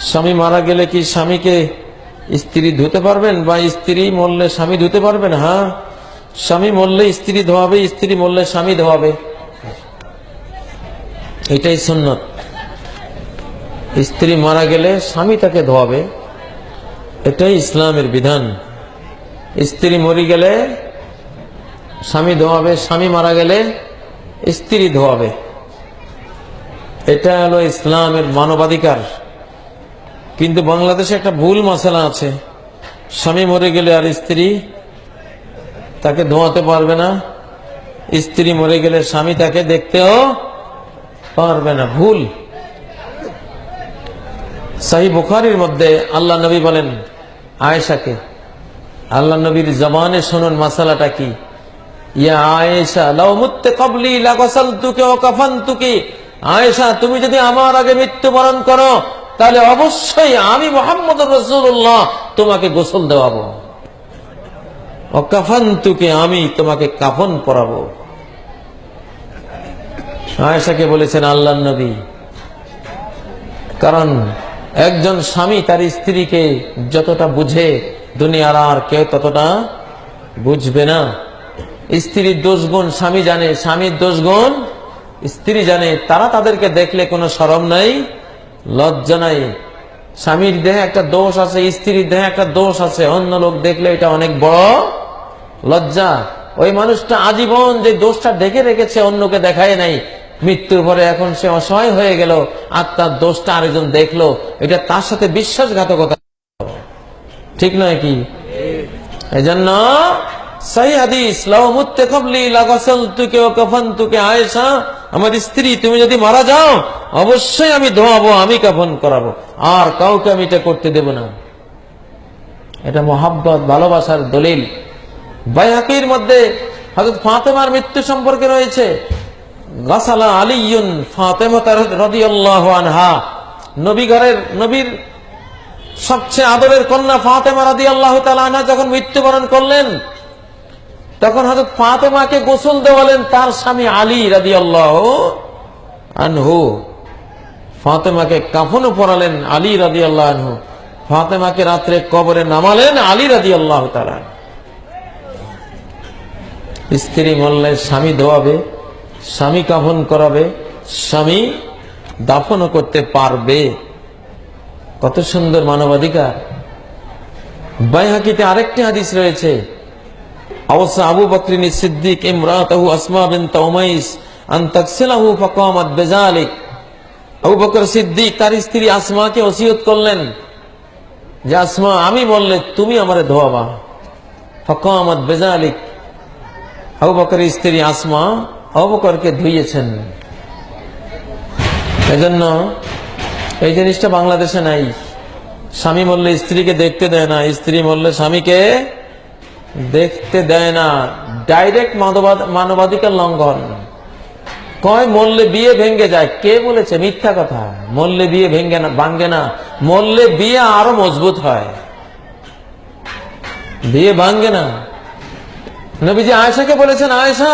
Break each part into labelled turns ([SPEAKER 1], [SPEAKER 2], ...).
[SPEAKER 1] স্বামী মারা গেলে কি স্বামীকে স্ত্রী ধুতে পারবেন, বা স্ত্রী মরলে স্বামী ধুতে পারবেন? হ্যাঁ, স্বামী মরলে স্ত্রী ধোয়াবে, স্ত্রী মরলে স্বামী ধোয়াবে, এটাই সুন্নত। স্ত্রী মারা গেলে স্বামী তাকে ধোয়াবে, এটাই ইসলামের বিধান। স্ত্রী মরে গেলে স্বামী ধোয়াবে, স্বামী মারা গেলে স্ত্রী ধোয়াবে, এটা হলো ইসলামের মানবাধিকার। কিন্তু বাংলাদেশে একটা ভুল মশলা আছে, স্বামী মরে গেলে আর স্ত্রী তাকে ধোয়াতে পারবে না, স্ত্রী মরে গেলে স্বামী তাকে দেখতেও পারবে না। ভুল। সহিহ বুখারীর মধ্যে আল্লাহ নবী বলেন আয়েশাকে, আল্লাহ নবীর জবানে শুনুন মাসালাটা কি, ইয়া আয়েশা লাউ মুত্তা ক্বাবলি লাগাসালতুকি ওয়া কাফানতুকি, আয়েশা তুমি যদি আমার আগে মৃত্যুবরণ করো তাহলে অবশ্যই আমি মুহাম্মদুর রাসূলুল্লাহ তোমাকে গোসল দেওয়াবো, ওয়া কাফানতুকি আমি তোমাকে কাফন পরাবো। আয়েশাকে বলেছেন আল্লাহর নবী, কারণ একজন স্বামী তার স্ত্রীকে যতটা বুঝে দুনিয়ার আর কেউ ততটা বুঝবে না। স্ত্রীর দোষগুণ স্বামী জানে, স্বামীর দোষগুণ স্ত্রী জানে। তারা তাদেরকে দেখলে কোনো শরম নাই, লজ্জা নাই। স্বামীর দেহে একটা দোষ আছে, স্ত্রীর দেহে একটা দোষ আছে, অন্য লোক দেখলে এটা অনেক বড় লজ্জা। ওই মানুষটা আজীবন যে দোষটা ঢেকে রেখেছে অন্যকে দেখায় নাই, মৃত্যুর পরে এখন সে অসহায় হয়ে গেল আর তার দোষটা আরেকজন দেখলো, এটা তার সাথে বিশ্বাসঘাতকতা, ঠিক নয় কি? এজন্য সহিহ হাদিস, লাউ মুত্তা ক্বাবলি লাগাসালতুকি ওয়া কাফানতুকি, আয়েশা আমার স্ত্রী তুমি যদি মারা যাও অবশ্যই আমি ধোয়াবো, আমি কাফন করাবো, আর কাউকে আমি এটা করতে দেব না। এটা মহব্বত, ভালোবাসার দলিল। বাইহাকির মধ্যে হযরত ফাতেমার মৃত্যু সম্পর্কে রয়েছে, গাসালা আলিয়ুন ফাতেমা রাদিয়াল্লাহু আনহা, নবীর সবচেয়ে আদরের কন্যা ফাতেমা রাদিয়াল্লাহু তাআলা আনহা যখন মৃত্যুবরণ করলেন, তখন হযরত ফাতেমাকে গোসল দেওয়ালেন তার স্বামী আলী রাদিয়াল্লাহু আনহু, ফাতেমাকে কাফনও পরালেন আলী রাদিয়াল্লাহু আনহু, ফাতেমাকে রাত্রে কবরে নামালেন আলী রাদিয়াল্লাহু তাআলা। স্ত্রী মরলে স্বামী ধোয়াবে, স্বামী কাফন করাবে, স্বামী দাফনও করতে পারবে। কত সুন্দর মানবাধিকার। বাইহাকিতে আরেকটি হাদিস রয়েছে, অবশ্য আবু বকর সিদ্দিক ইমরাতাহু আসমা বিনত উমাইস আন তাগসিলাহু ফাকামাত বিযালিক, আবু বকর সিদ্দিক তার স্ত্রী আসমাকে ওসিয়ত করলেন যে আসমা আমি মরলে তুমি আমারে ধোয়াবা, ফাকামাত বিযালিক। আবু বকরের স্ত্রী আসমা আবু বকরকে ধুইয়েছেন। এজন্য এই জিনিসটা বাংলাদেশে নাই। স্বামী মরলে স্ত্রীকে দেখতে দেয় না, স্ত্রী মরলে স্বামীকে দেখতে দেয় না, ডাইরেক্ট মানবাধিকার লঙ্ঘন। কয় মরলে বিয়ে ভেঙে যায়, কে বলেছে? মিথ্যা কথা। মরলে বিয়ে ভাঙ্গে না, মরলে বিয়ে আরো মজবুত হয়, বিয়ে ভাঙ্গে না। নবীজি আয়েশাকে বলেছেন, আয়েশা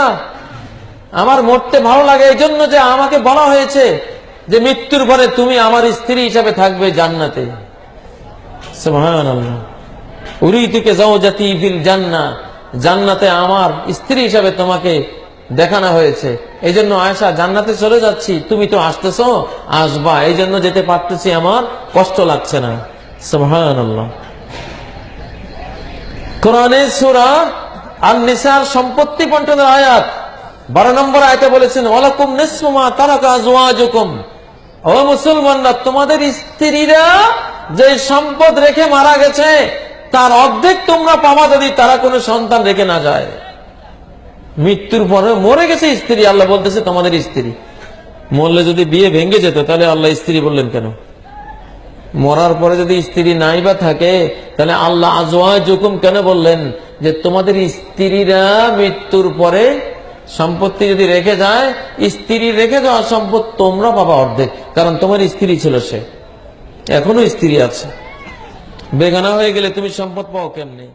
[SPEAKER 1] আমার মরতে ভালো লাগে এই জন্য যে আমাকে বলা হয়েছে যে মৃত্যুর পরে তুমি আমার স্ত্রী হিসাবে থাকবে জান্নাতে। সুবহানাল্লাহ। উরিতুকে যাওজাতি ফিল জান্নাহ, জান্নাতে আমার স্ত্রী হিসাবে তোমাকে দেখানো হয়েছে। এই জন্য আয়েশা জান্নাতে চলে যাচ্ছি, তুমি তো আসতেছো, আসবা, এই জন্য যেতে পারতেছি, আমার কষ্ট লাগছে না। সুবহানাল্লাহ। কোরআনের সূরা আন-নিসার সম্পত্তি বন্টনের আয়াত 12 নম্বর আয়াতে বলেছেন, ওয়ালাকুম নিসফু মা তারাকা আজওয়াজুকুম, ও মুসলমানরা তোমাদের স্ত্রীরা যে সম্পদ রেখে মারা গেছে তার অর্ধেক তোমরা পাবা যদি তারা কোনো সন্তান রেখে না যায়। মৃত্যুর পরে মরে গেছে স্ত্রী, আল্লাহ বলতেছে তোমাদের স্ত্রী। মরলে যদি বিয়ে ভেঙে যেত তাহলে আল্লাহ স্ত্রী বললেন কেন? মরার পরে যদি স্ত্রী নাই বা থাকে তাহলে আল্লাহ আজওয়াজুকুম কেন বললেন? যে তোমাদের স্ত্রীরা মৃত্যুর পরে সম্পত্তি যদি রেখে যায়, স্ত্রী রেখে যাওয়া সম্পদ তোমরা পাবা অর্ধেক, কারণ তোমার স্ত্রী ছিল, সে এখনো স্ত্রী আছে। বেগানা হয়ে গেলে তুমি সম্পদ পাও কেমনে?